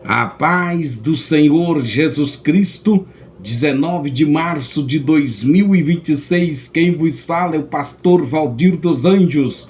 A paz do Senhor Jesus Cristo, 19 de março de 2026, quem vos fala é o pastor Valdir dos Anjos.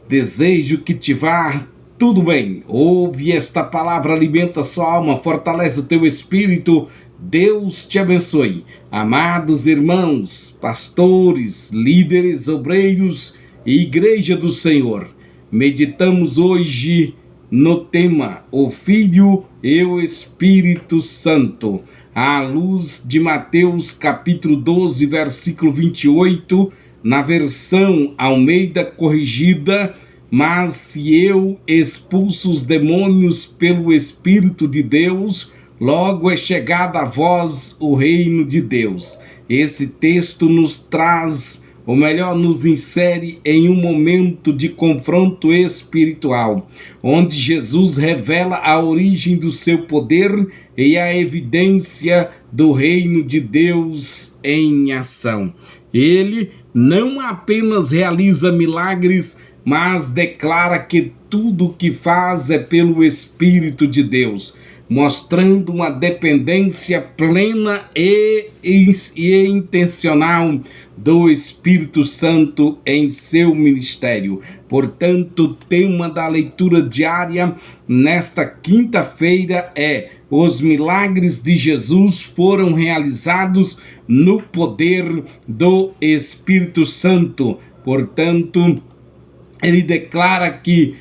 Desejo que te vá tudo bem. Ouve esta palavra, alimenta sua alma, fortalece o teu espírito. Deus te abençoe. Amados irmãos, pastores, líderes, obreiros e igreja do Senhor, meditamos hoje no tema O Filho e o Espírito Santo, à luz de Mateus capítulo 12, versículo 28, na versão Almeida Corrigida. Mas se eu expulso os demônios pelo Espírito de Deus, logo é chegado a vós o reino de Deus. Esse texto nos traz, ou melhor, nos insere em um momento de confronto espiritual, onde Jesus revela a origem do seu poder e a evidência do reino de Deus em ação. Ele não apenas realiza milagres, mas declara que tudo o que faz é pelo Espírito de Deus, mostrando uma dependência plena e intencional do Espírito Santo em seu ministério. Portanto, o tema da leitura diária nesta quinta-feira é: os milagres de Jesus foram realizados no poder do Espírito Santo. Portanto, ele declara que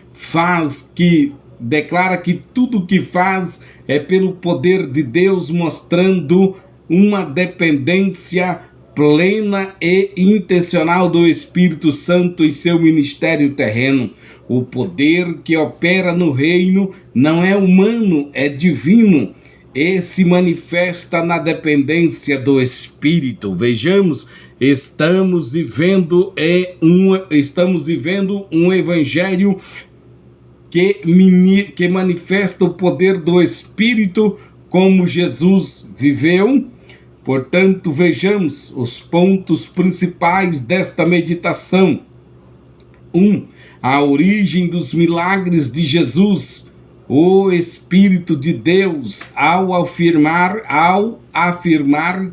tudo que faz é pelo poder de Deus, mostrando uma dependência plena e intencional do Espírito Santo em seu ministério terreno. O poder que opera no reino não é humano, é divino e se manifesta na dependência do Espírito. Vejamos, estamos vivendo um evangelho que manifesta o poder do Espírito como Jesus viveu. Portanto, vejamos os pontos principais desta meditação. 1. A origem dos milagres de Jesus. O Espírito de Deus, ao afirmar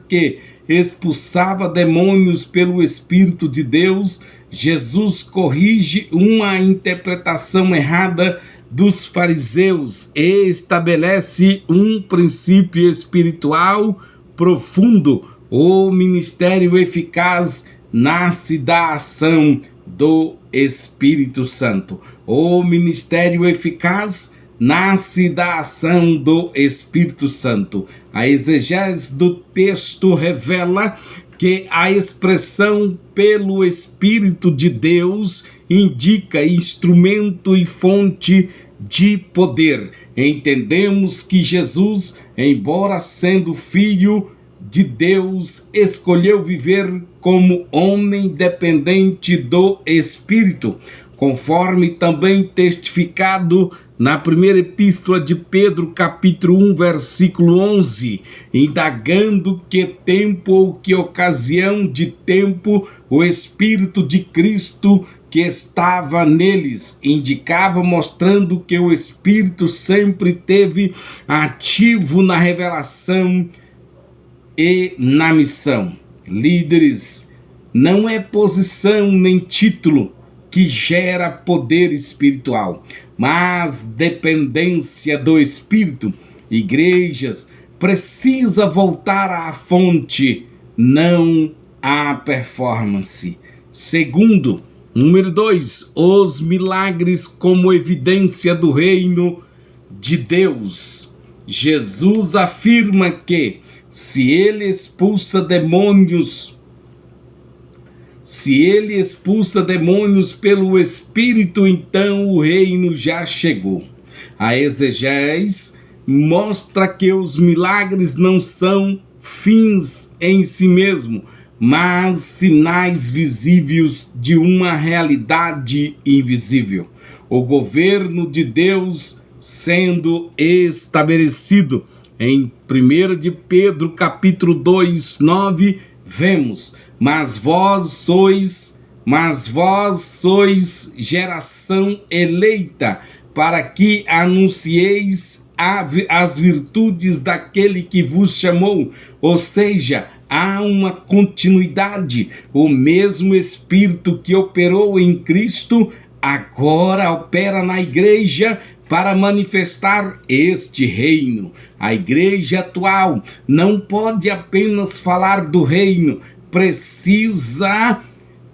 que expulsava demônios pelo Espírito de Deus, Jesus corrige uma interpretação errada dos fariseus e estabelece um princípio espiritual profundo. O ministério eficaz nasce da ação do Espírito Santo. O ministério eficaz nasce da ação do Espírito Santo. A exegese do texto revela que a expressão pelo Espírito de Deus indica instrumento e fonte de poder. Entendemos que Jesus, embora sendo filho de Deus, escolheu viver como homem dependente do Espírito, conforme também testificado na primeira epístola de Pedro, capítulo 1, versículo 11, indagando que tempo ou que ocasião de tempo o Espírito de Cristo que estava neles indicava, mostrando que o Espírito sempre esteve ativo na revelação e na missão. Líderes, não é posição nem título que gera poder espiritual, mas dependência do Espírito. Igrejas precisa voltar à fonte, não à performance. Segundo, número 2, os milagres como evidência do reino de Deus. Jesus afirma que se ele expulsa demônios pelo Espírito, então o reino já chegou. A exegese mostra que os milagres não são fins em si mesmo, mas sinais visíveis de uma realidade invisível. O governo de Deus sendo estabelecido. Em 1 de Pedro, capítulo 2, 9, vemos: Mas vós sois geração eleita, para que anuncieis as virtudes daquele que vos chamou. Ou seja, há uma continuidade. O mesmo Espírito que operou em Cristo agora opera na igreja para manifestar este reino. A igreja atual não pode apenas falar do reino, precisa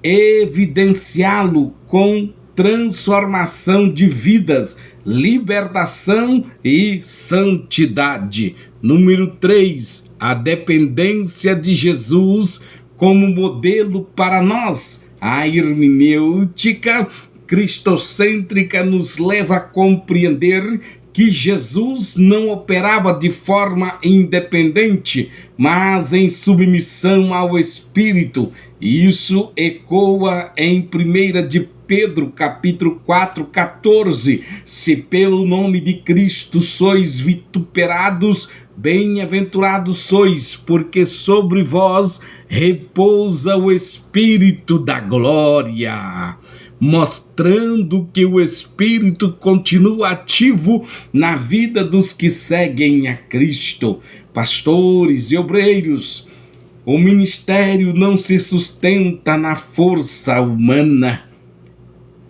evidenciá-lo com transformação de vidas, libertação e santidade. Número 3, a dependência de Jesus como modelo para nós. A hermenêutica cristocêntrica nos leva a compreender que Jesus não operava de forma independente, mas em submissão ao Espírito. Isso ecoa em 1 de Pedro, capítulo 4, 14. Se pelo nome de Cristo sois vituperados, bem-aventurados sois, porque sobre vós repousa o Espírito da glória, mostrando que o Espírito continua ativo na vida dos que seguem a Cristo. Pastores e obreiros, o ministério não se sustenta na força humana.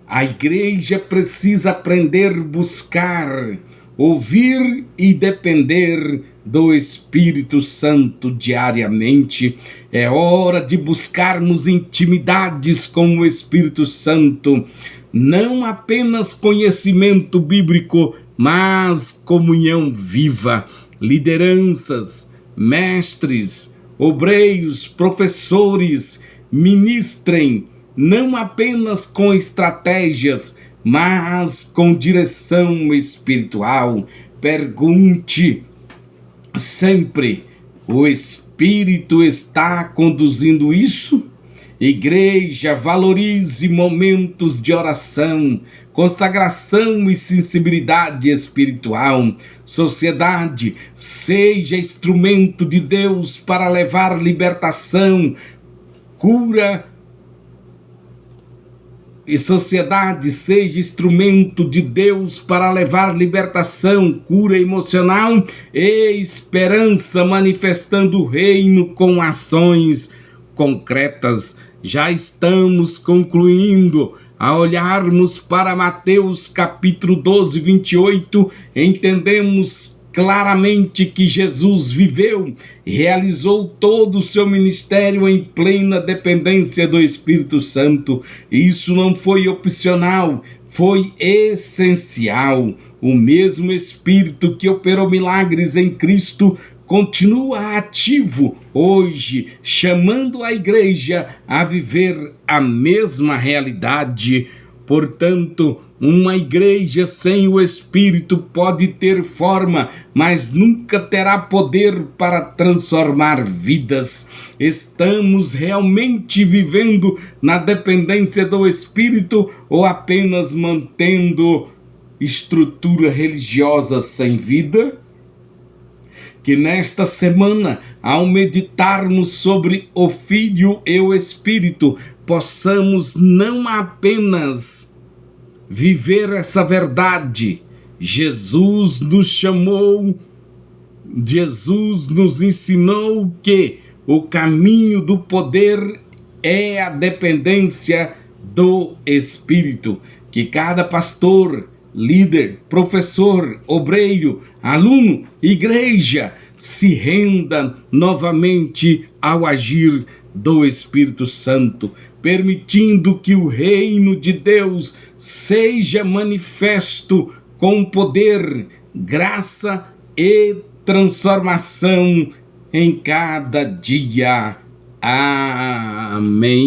A igreja precisa aprender, buscar, ouvir e depender do Espírito Santo diariamente. É hora de buscarmos intimidades com o Espírito Santo, não apenas conhecimento bíblico, mas comunhão viva. Lideranças, mestres, obreiros, professores, ministrem não apenas com estratégias, mas com direção espiritual. Pergunte sempre: o Espírito está conduzindo isso? Igreja, valorize momentos de oração, consagração e sensibilidade espiritual. Sociedade, seja instrumento de Deus para levar libertação, cura. E sociedade, seja instrumento de Deus para levar libertação, cura emocional e esperança, manifestando o reino com ações concretas. Já estamos concluindo. A olharmos para Mateus capítulo 12, 28, entendemos claramente que Jesus viveu e realizou todo o seu ministério em plena dependência do Espírito Santo. Isso não foi opcional, foi essencial. O mesmo Espírito que operou milagres em Cristo continua ativo hoje, chamando a igreja a viver a mesma realidade. Portanto, uma igreja sem o Espírito pode ter forma, mas nunca terá poder para transformar vidas. Estamos realmente vivendo na dependência do Espírito ou apenas mantendo estrutura religiosa sem vida? Que nesta semana, ao meditarmos sobre o Filho e o Espírito, possamos não apenas viver essa verdade. Jesus nos chamou, Jesus nos ensinou que o caminho do poder é a dependência do Espírito. Que cada pastor, líder, professor, obreiro, aluno, igreja, se renda novamente ao agir do Espírito Santo, permitindo que o reino de Deus seja manifesto com poder, graça e transformação em cada dia. Amém.